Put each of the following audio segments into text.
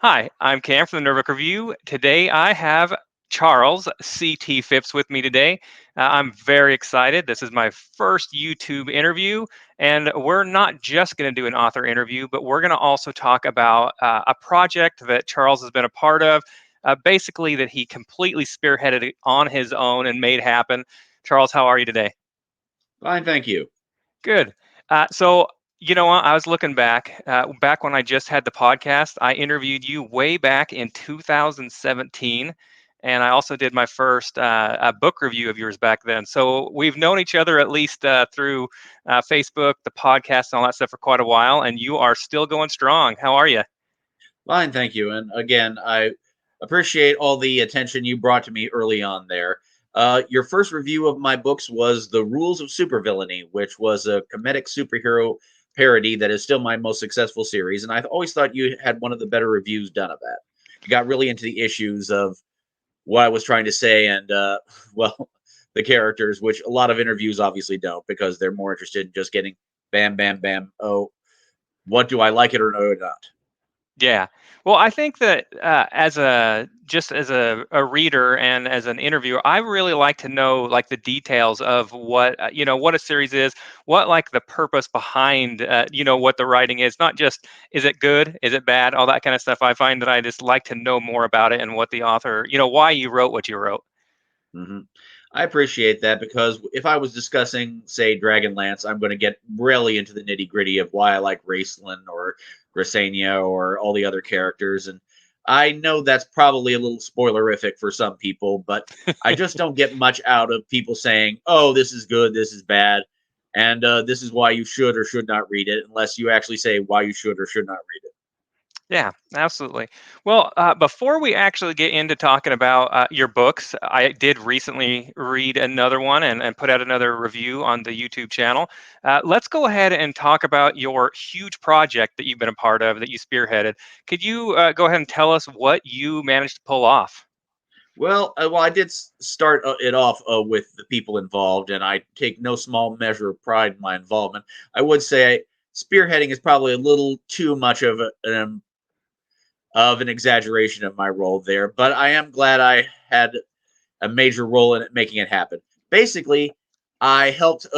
Hi, I'm Cam from the Nerdbook Review. Today I have Charles CT Phipps with me today. I'm very excited. This is my first YouTube interview, and we're not just going to do an author interview, but we're going to also talk about a project that Charles has been a part of, basically that he completely spearheaded it on his own and made happen. Charles, how are you today? Fine, thank you. Good. So, you know what? I was looking back when I just had the podcast. I interviewed you way back in 2017, and I also did my first book review of yours back then. So we've known each other at least through Facebook, the podcast, and all that stuff for quite a while. And you are still going strong. How are you? Fine, thank you. And again, I appreciate all the attention you brought to me early on there. Your first review of my books was The Rules of Supervillainy, which was a comedic superhero parody that is still my most successful series. And I've always thought you had one of the better reviews done of that. You got really into the issues of what I was trying to say and, well, the characters, which a lot of interviews obviously don't because they're more interested in just getting bam, bam, bam. Oh, what do I like it or no, not? Yeah. Well, I think that as a just as a reader and as an interviewer, I really like to know like the details of what what a series is, what like the purpose behind what the writing is, not just is it good, is it bad, all that kind of stuff. I find that I just like to know more about it and what the author, why you wrote what you wrote. Mhm. I appreciate that because if I was discussing, say, Dragonlance, I'm going to get really into the nitty gritty of why I like Raceland or Grisania or all the other characters. And I know that's probably a little spoilerific for some people, but I just don't get much out of people saying, oh, this is good, this is bad, and this is why you should or should not read it, unless you actually say why you should or should not read it. Yeah, absolutely. Well, before we actually get into talking about your books, I did recently read another one and put out another review on the YouTube channel. Let's go ahead and talk about your huge project that you've been a part of that you spearheaded. Could you go ahead and tell us what you managed to pull off? Well, I did start it off with the people involved, and I take no small measure of pride in my involvement. I would say spearheading is probably a little too much of an exaggeration of my role there, but I am glad I had a major role in it, making it happen. Basically, I helped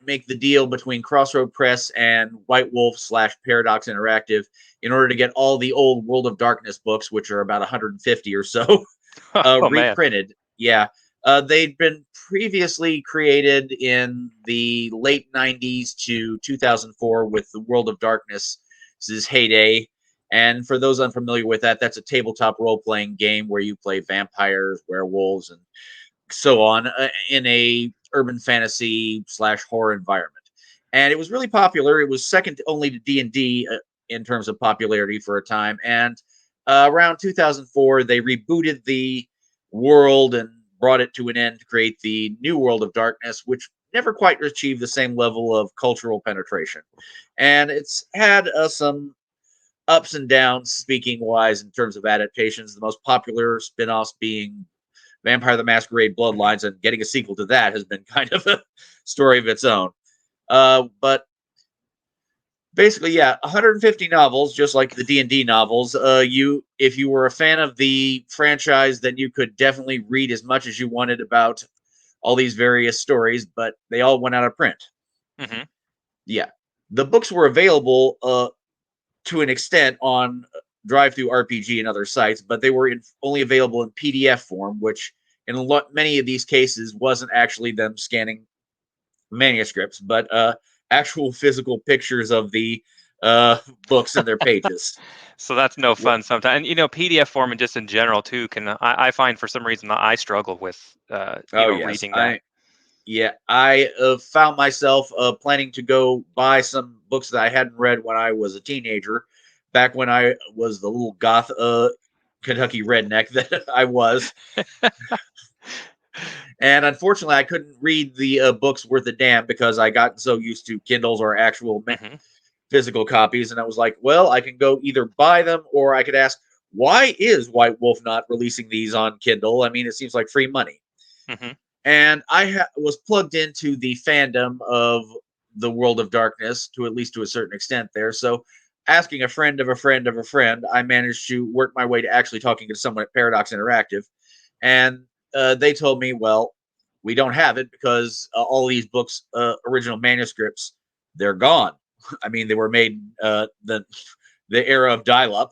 make the deal between Crossroads Press and White Wolf slash Paradox Interactive in order to get all the old World of Darkness books, which are about 150 or so, Oh man. reprinted. Yeah. They'd been previously created in the late 90s to 2004 with the World of Darkness's heyday. And for those unfamiliar with that, that's a tabletop role playing game where you play vampires, werewolves, and so on in a urban fantasy slash horror environment. And it was really popular. It was second only to D&D in terms of popularity for a time. And around 2004, they rebooted the world and brought it to an end to create the new World of Darkness, which never quite achieved the same level of cultural penetration. And it's had some ups and downs, speaking wise, in terms of adaptations. The most popular spin offs being Vampire the Masquerade Mhm. Bloodlines, and getting a sequel to that has been kind of a story of its own. But basically, yeah, 150 novels, just like the D&D novels. If you were a fan of the franchise, then you could definitely read as much as you wanted about all these various stories, but they all went out of print. Mhm. Yeah, the books were available to an extent on Drive Through RPG and other sites, but they were only available in PDF form, which in many of these cases wasn't actually them scanning manuscripts, but actual physical pictures of the uh, books and their pages. So that's no Wh- fun sometimes. And PDF form and just in general too can I find for some reason that I struggle with Oh yes, reading that. I found myself planning to go buy some books that I hadn't read when I was a teenager, back when I was the little goth Kentucky redneck that I was. And unfortunately, I couldn't read the books worth a damn because I got so used to Kindles or actual Mhm. physical copies. And I was like, well, I can go either buy them or I could ask, why is White Wolf not releasing these on Kindle? I mean, it seems like free money. Mhm. And I was plugged into the fandom of the World of Darkness to at least to a certain extent there. So asking a friend of a friend of a friend, I managed to work my way to actually talking to someone at Paradox Interactive, and they told me, well, we don't have it because all these books, original manuscripts, they're gone. I mean, they were made the era of dial-up,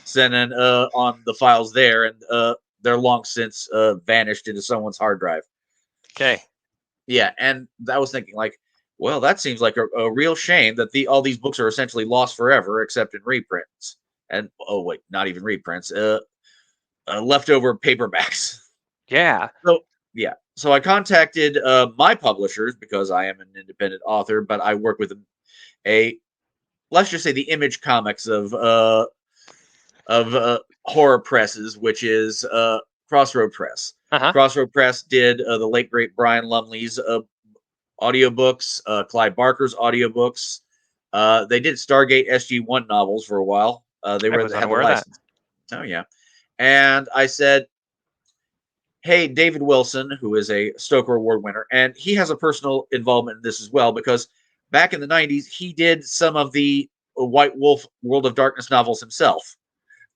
sending on the files there, and they're long since vanished into someone's hard drive. Okay. Yeah, and I was thinking, like, well, that seems like a real shame that all these books are essentially lost forever, except in reprints. And oh wait, not even reprints, leftover paperbacks. Yeah. So yeah, so I contacted my publishers because I am an independent author, but I work with a let's just say the Image Comics of horror presses, which is Crossroad Press. Uh-huh. Crossroad Press did the late great Brian Lumley's audiobooks, Clive Barker's audiobooks. They did Stargate SG-1 novels for a while. They I was had the unaware of that. license. Oh yeah, and I said, "Hey, David Wilson, who is a Stoker Award winner, and he has a personal involvement in this as well because back in the '90s he did some of the White Wolf World of Darkness novels himself,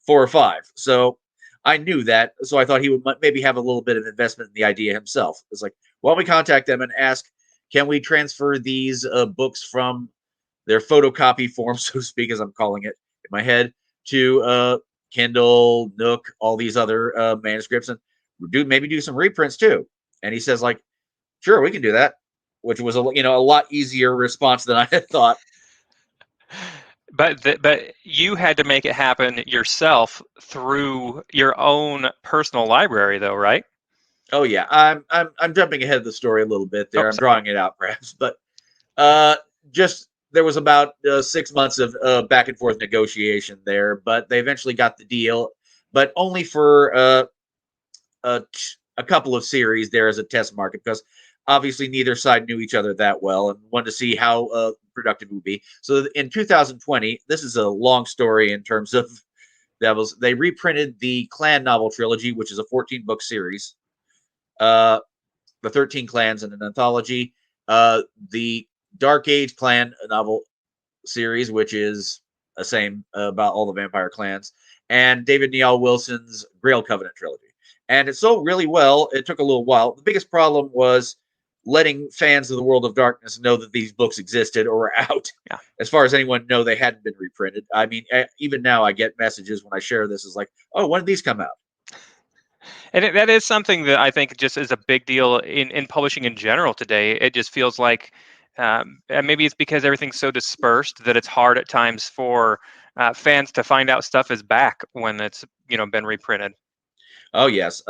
4 or 5. So I knew that, so I thought he would maybe have a little bit of investment in the idea himself. It's like, why don't we contact them and ask, can we transfer these books from their photocopy form, so to speak, as I'm calling it in my head, to Kindle, Nook, all these other manuscripts, and maybe do some reprints too? And he says, like, sure, we can do that, which was a lot easier response than I had thought. But you had to make it happen yourself through your own personal library, though, right? Oh yeah, I'm jumping ahead of the story a little bit Oh, there. I'm sorry. drawing it out perhaps, but uh, just there was about 6 months of back and forth negotiation there, but they eventually got the deal, but only for a couple of series there as a test market because obviously neither side knew each other that well and wanted to see how productive it would be. So in 2020, this is a long story in terms of Devils. They reprinted the Clan novel trilogy, which is a 14-book series. Uh, the 13 Clans in an anthology. The Dark Age Clan novel series, which is the same about all the vampire clans, and David Niall Wilson's Grail Covenant Trilogy. And it sold really well. It took a little while. The biggest problem was letting fans of the World of Darkness know that these books existed or were out. Yeah. As far as anyone know, they hadn't been reprinted. I mean, even now I get messages when I share this is like, oh, when did these come out? And that is something that I think just is a big deal in publishing in general today. It just feels like, and maybe it's because everything's so dispersed that it's hard at times for fans to find out stuff is back when it's been reprinted. Oh yes.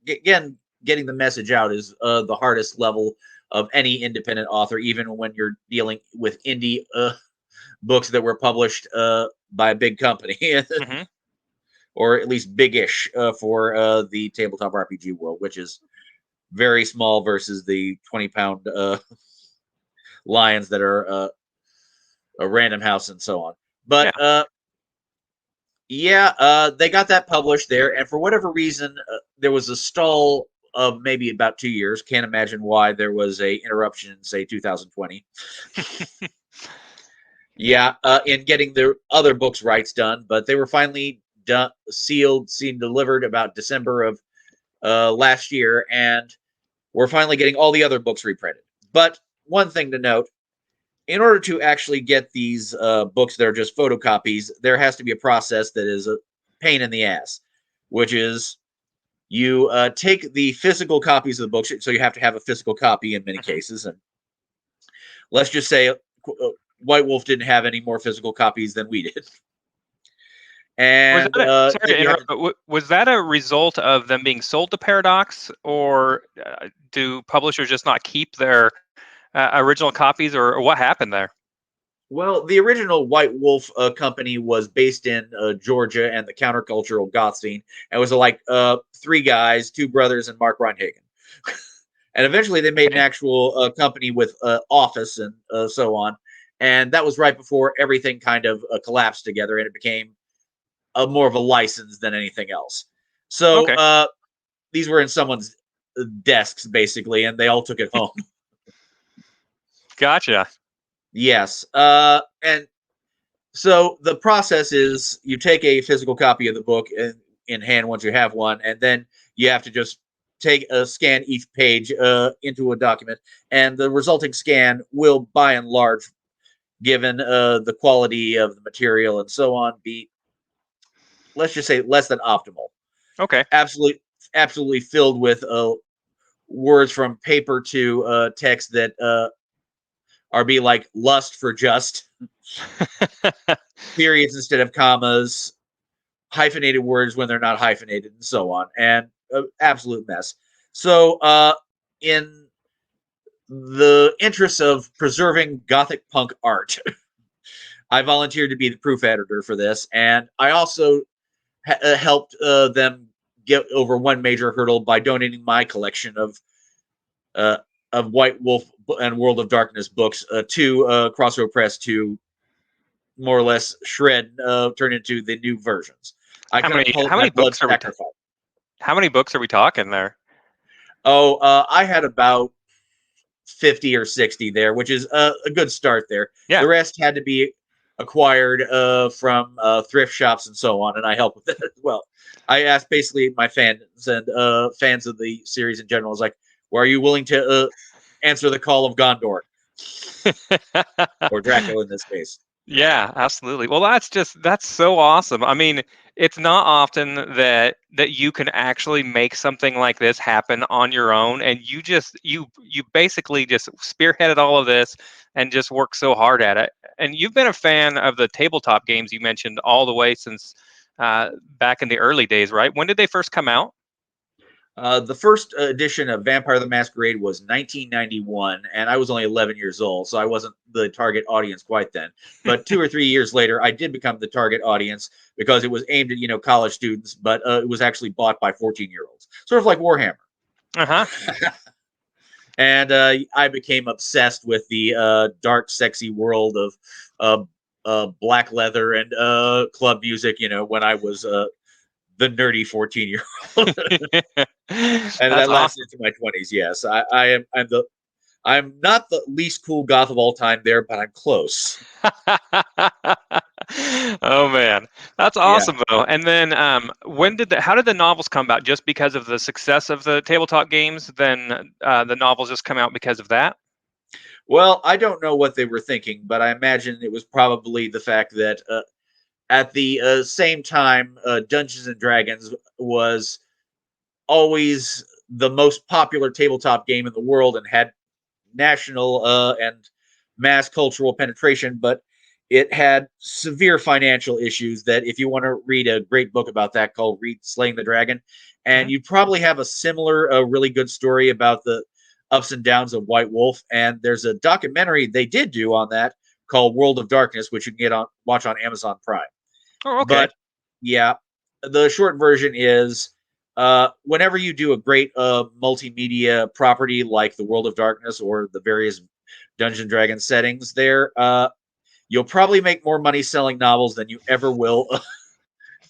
Again, getting the message out is the hardest level of any independent author, even when you're dealing with indie books that were published by a big company, Hmm. or at least big-ish for the tabletop RPG world, which is very small versus the 20-pound lions that are a Random House and so on. Yeah. But yeah, they got that published there, and for whatever reason, there was a stall of maybe about 2 years. Can't imagine why there was a interruption in say 2020. Yeah, in getting their other books rights done, but they were finally done, sealed, seen, delivered about December of last year, and we're finally getting all the other books reprinted. But one thing to note: in order to actually get these books that are just photocopies, there has to be a process that is a pain in the ass, which is you take the physical copies of the books, so you have to have a physical copy in many Hmm. cases. And let's just say White Wolf didn't have any more physical copies than we did. Was And that sorry then to you have interrupt, to, but was that a result of them being sold to Paradox, or do publishers just not keep their original copies, or what happened there? well, the original White Wolf company was based in Georgia and the countercultural goth scene. And it was like 3 guys, 2 brothers, and Mark Reinhagen. And eventually they made an Okay. actual company with office and so on. And that was right before everything kind of collapsed together and it became more of a license than anything else. So Okay. these were in someone's desks basically, and they all took it home. Gotcha. Yes. And So the process is you take a physical copy of the book in hand once you have one, and then you have to just take a scan each page into a document, and the resulting scan will, by and large, given the quality of the material and so on, be, let's just say, less than optimal. Okay. Absolutely, absolutely filled with words from paper to text that are be like lust for just, periods instead of commas, hyphenated words when they're not hyphenated, and so on, and absolute mess. So, in the interest of preserving Gothic punk art, I volunteered to be the proof editor for this, and I also helped them get over one major hurdle by donating my collection uh, of White Wolf and World of Darkness books to Crossroads Press to more or less shred, turn into the new versions. I How couldn't many pull how my many blood books are we sacrifice. how many books are we talking there? Oh, I had about 50 or 60 there, which is a good start there. Yeah. The rest had to be acquired from thrift shops and so on, and I helped with that as well. I asked basically my fans and fans of the series in general, I was like, well, are you willing to answer the call of Gondor or Dracula in this case? Yeah, absolutely. Well, that's so awesome. I mean, it's not often that you can actually make something like this happen on your own, and you basically just spearheaded all of this and just worked so hard at it. And you've been a fan of the tabletop games you mentioned all the way since back in the early days, right? When did they first come out? The first edition of Vampire the Masquerade was 1991, and I was only 11 years old, so I wasn't the target audience quite then. But 2 or 3 years later, I did become the target audience because it was aimed at college students, but it was actually bought by 14-year-olds, sort of like Warhammer. Uh-huh. And I became obsessed with the dark, sexy world of black leather and club music. When I was the nerdy 14-year-old. And That's that lasted awesome. into my 20s. Yes, I'm not the least cool goth of all time there, but I'm close. Oh man, that's Yeah. awesome though. And then, how did the novels come about? Just because of the success of the tabletop games, then the novels just come out because of that. Well, I don't know what they were thinking, but I imagine it was probably the fact that at the same time, Dungeons and Dragons was always the most popular tabletop game in the world and had national and mass cultural penetration, but it had severe financial issues. That if you want to read a great book about that called Read Slaying the Dragon, and Mhm. you probably have a similar, really good story about the ups and downs of White Wolf. And there's a documentary they did do on that called World of Darkness, which you can watch on Amazon Prime. Oh, okay. But yeah, the short version is whenever you do a great multimedia property like the World of Darkness or the various Dungeon Dragon settings there, you'll probably make more money selling novels than you ever will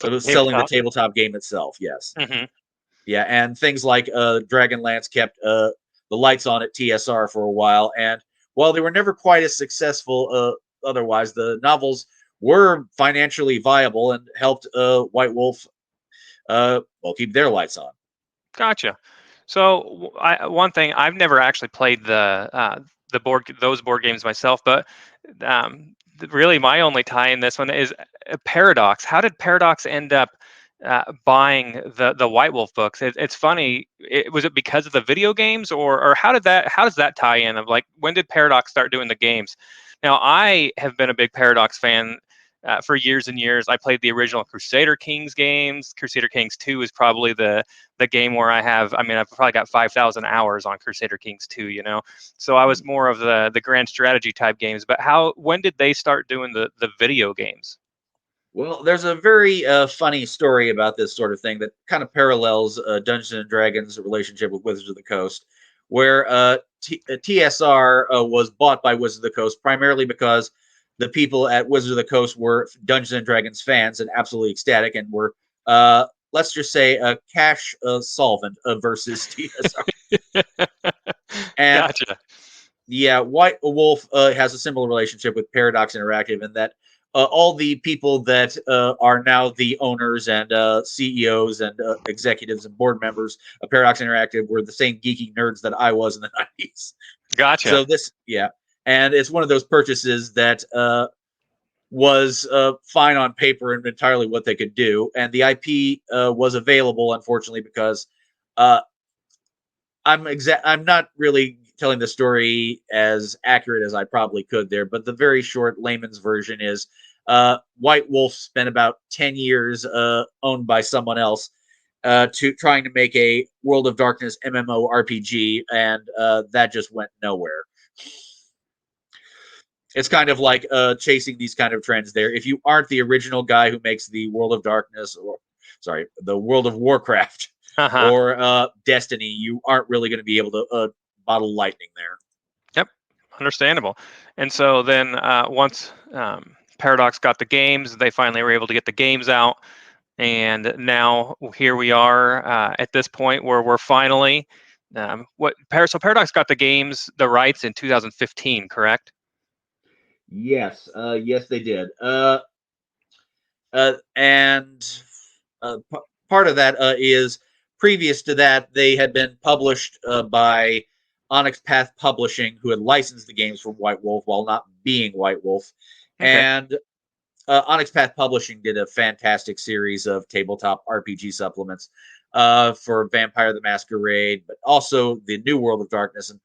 selling the Tabletop. tabletop game itself. Yes. Hmm. Yeah. And things like Dragonlance kept the lights on at TSR for a while. And while they were never quite as successful otherwise, the novels were financially viable and helped White Wolf well keep their lights on. Gotcha. So, one thing I've never actually played the those board games myself, but really my only tie in this one is Paradox. How did Paradox end up buying the White Wolf books? It's funny. Was it because of the video games, or how does that tie in? Of like, when did Paradox start doing the games? Now, I have been a big Paradox fan for years and years. I played the original Crusader Kings games. Crusader Kings 2 is probably the game where I mean, I've probably got 5,000 hours on Crusader Kings 2, you know? So I was more of the grand strategy type games, but when did they start doing the video games? Well, there's a very funny story about this sort of thing that kind of parallels Dungeons and Dragons' relationship with Wizards of the Coast, where TSR was bought by Wizards of the Coast primarily because the people at Wizards of the Coast were Dungeons and Dragons fans and absolutely ecstatic, and were, let's just say, a cash solvent versus TSR. And Gotcha. yeah, White Wolf has a similar relationship with Paradox Interactive in that all the people that are now the owners and CEOs and executives and board members of Paradox Interactive were the same geeky nerds that I was in the 90s. Gotcha. So yeah, and it's one of those purchases that was fine on paper and entirely what they could do, and the IP was available, unfortunately, because uh, I'm not really telling the story as accurate as I probably could there, but the very short layman's version is White Wolf spent about 10 years owned by someone else to trying to make a World of Darkness MMORPG, and that just went nowhere. It's kind of like chasing these kind of trends there. If you aren't the original guy who makes the World of Darkness, or sorry, the World of Warcraft Uh-huh. or Destiny, you aren't really going to be able to bottle lightning there. Yep. Understandable. And so then once Paradox got the games, they finally were able to get the games out. And now here we are at this point where we're finally so Paradox got the games, the rights in 2015, correct? Yes, yes, they did. And part of that is previous to that, they had been published by Onyx Path Publishing, who had licensed the games from White Wolf while not being White Wolf. Okay. And Onyx Path Publishing did a fantastic series of tabletop RPG supplements for Vampire the Masquerade, but also the New World of Darkness, and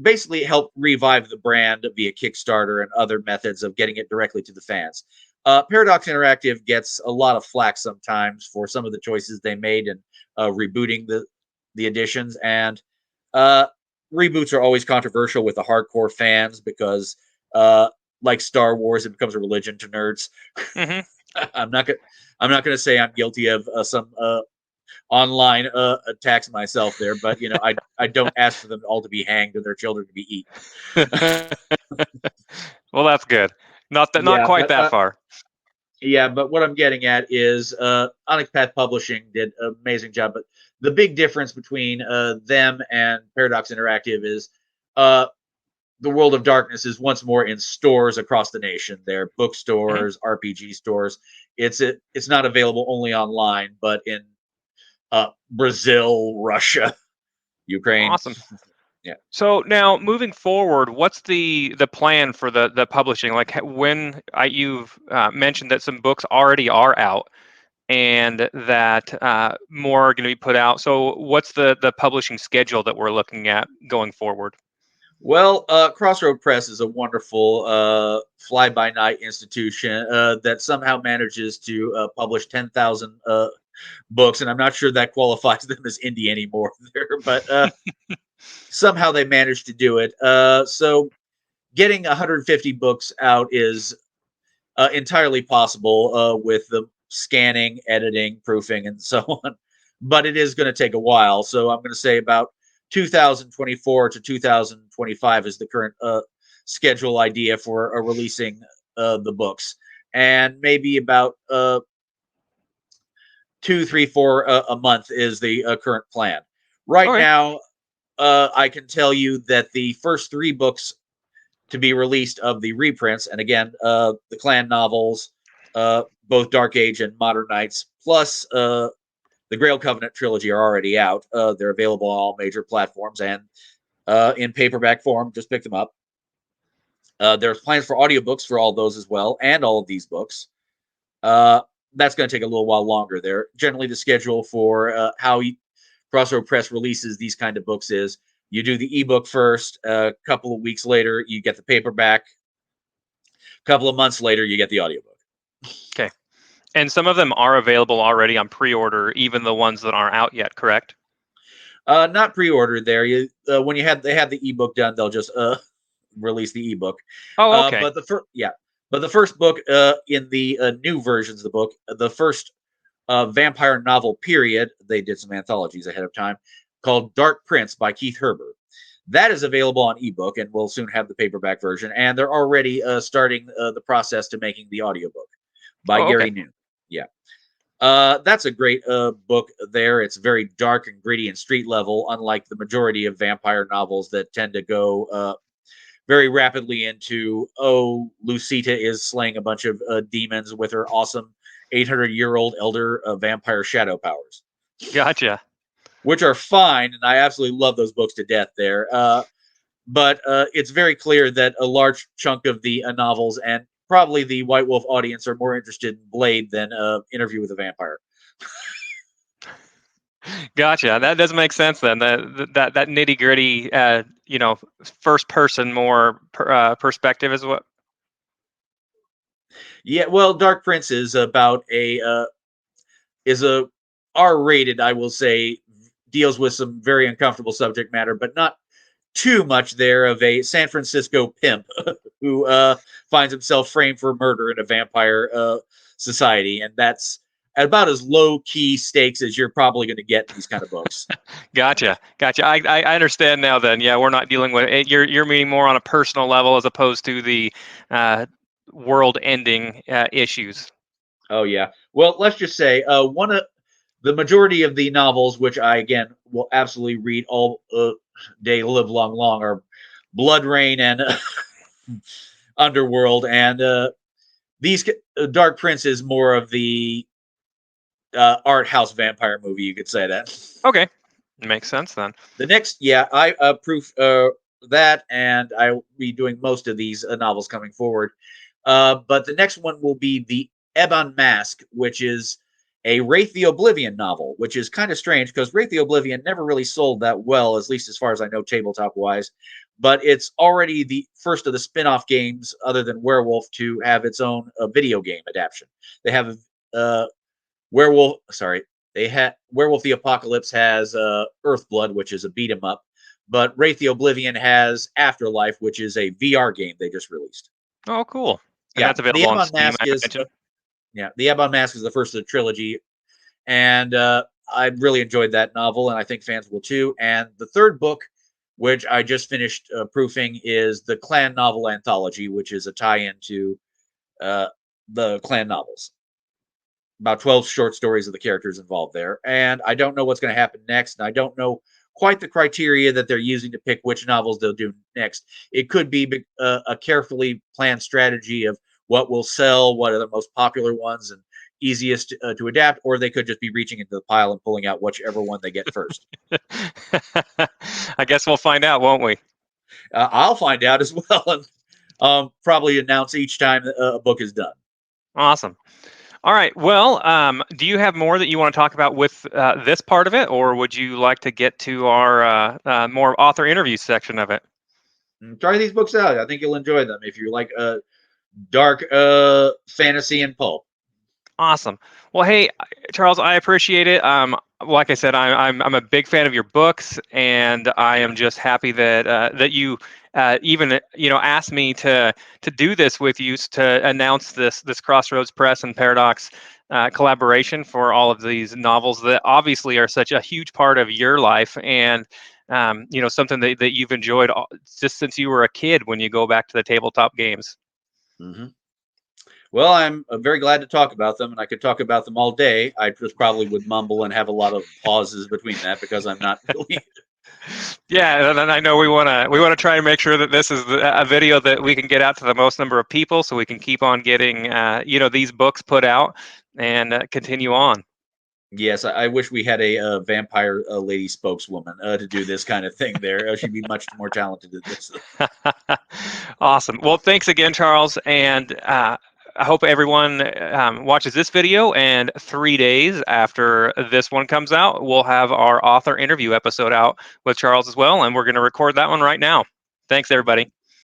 basically helped revive the brand via Kickstarter and other methods of getting it directly to the fans. Paradox Interactive gets a lot of flack sometimes for some of the choices they made in rebooting the editions, and reboots are always controversial with the hardcore fans because, like Star Wars, it becomes a religion to nerds. Mm-hmm. I'm not gonna say I'm guilty of some online attacks myself there, but I don't ask for them all to be hanged and their children to be eaten. Well, that's good. Not Yeah, quite but that far. yeah, but what I'm getting at is Onyx Path Publishing did an amazing job, but the big difference between them and Paradox Interactive is uh, the World of Darkness is once more in stores across the nation. They're Mm-hmm. bookstores, RPG stores. It's not available only online, but in Brazil, Russia, Ukraine. Awesome. Yeah. So now moving forward, what's the plan for the publishing? Like when you've mentioned that some books already are out and that more are going to be put out. So what's the publishing schedule that we're looking at going forward? Well, Crossroads Press is a wonderful fly-by-night institution that somehow manages to publish 10,000 books, and I'm not sure that qualifies them as indie anymore there, but somehow they managed to do it. So getting 150 books out is entirely possible with the scanning, editing, proofing, and so on. But it is going to take a while. So I'm going to say about 2024 to 2025 is the current schedule idea for releasing the books, and maybe about 2, 3, 4 a month is the current plan. Right Okay. now, I can tell you that the first 3 books to be released of the reprints, and again, the Clan novels, both Dark Age and Modern Knights, plus the Grail Covenant Trilogy are already out. They're available on all major platforms and in paperback form. Just pick them up. There's plans for audiobooks for all those as well, and all of these books. Uh, that's going to take a little while longer there. Generally, the schedule for how Crossroad Press releases these kind of books is you do the ebook first. A couple of weeks later, you get the paperback. A couple of months later, you get the audiobook. Okay. And some of them are available already on pre-order, even the ones that aren't out yet, correct? Not pre-ordered there. You when they have the ebook done, they'll just release the ebook. Oh, okay. But the first book in the new versions of the book, the first vampire novel period, they did some anthologies ahead of time called Dark Prince by Keith Herbert. That is available on ebook and will soon have the paperback version. And they're already starting the process to making the audiobook by Oh, okay. Gary Noon. Yeah. That's a great book there. It's very dark and gritty and street level, unlike the majority of vampire novels that tend to go very rapidly into, oh, Lucita is slaying a bunch of demons with her awesome 800-year-old elder vampire shadow powers, Gotcha. which are fine, and I absolutely love those books to death there. But it's very clear that a large chunk of the novels and probably the White Wolf audience are more interested in Blade than Interview with a Vampire. Gotcha. That does make sense then. That nitty gritty, first person more perspective is what. Yeah, well, Dark Prince is about a R-rated, I will say, deals with some very uncomfortable subject matter, but not too much there of a San Francisco pimp who finds himself framed for murder in a vampire society, and that's about as low key stakes as you're probably going to get in these kind of books. Gotcha. I understand now. Then, yeah, we're not dealing with it. You're meaning more on a personal level as opposed to the uh, world-ending issues. Oh yeah. Well, let's just say one of the majority of the novels, which I again will absolutely read all day, live long, long, are Blood Rain and Underworld, and these Dark Prince is more of the art house vampire movie. You could say that. Okay, makes sense then. The next, yeah, I proof that, and I will be doing most of these novels coming forward. But the next one will be the Ebon Mask, which is a Wraith the Oblivion novel, which is kind of strange because Wraith the Oblivion never really sold that well, at least as far as I know, tabletop wise. But it's already the first of the spin off games, other than Werewolf, to have its own video game adaptation. They have Werewolf, sorry, they had Werewolf the Apocalypse has Earthblood, which is a beat 'em up, but Wraith the Oblivion has Afterlife, which is a VR game they just released. Oh, cool. And Yeah, that's available on Steam, I imagine. The Ebon Mask is the first of the trilogy, and I really enjoyed that novel, and I think fans will too. And the third book, which I just finished proofing, is the Clan Novel Anthology, which is a tie-in to uh, the Clan novels. About 12 short stories of the characters involved there. And I don't know what's going to happen next. And I don't know quite the criteria that they're using to pick which novels they'll do next. It could be a carefully planned strategy of what will sell, what are the most popular ones and easiest to adapt, or they could just be reaching into the pile and pulling out whichever one they get first. I guess we'll find out, won't we? I'll find out as well, and probably announce each time a book is done. Awesome. All right. Well, do you have more that you want to talk about with this part of it, or would you like to get to our more author interview section of it? Try these books out. I think you'll enjoy them if you like dark fantasy and pulp. Awesome. Well, hey, Charles, I appreciate it. Like I said, I'm a big fan of your books, and I am just happy that that you even asked me to do this with you to announce this Crossroads Press and Paradox collaboration for all of these novels that obviously are such a huge part of your life, and something that you've enjoyed just since you were a kid when you go back to the tabletop games. Mm-hmm. Well, I'm very glad to talk about them, and I could talk about them all day. I just probably would mumble and have a lot of pauses between that because I'm not really. Yeah, and I know we want to try and make sure that this is a video that we can get out to the most number of people, so we can keep on getting these books put out and continue on. Yes, I wish we had a vampire lady spokeswoman to do this kind of thing. There, she'd be much more talented at this. Awesome. Well, thanks again, Charles, and I hope everyone watches this video. And 3 days after this one comes out, we'll have our author interview episode out with Charles as well, and we're going to record that one right now. Thanks, everybody.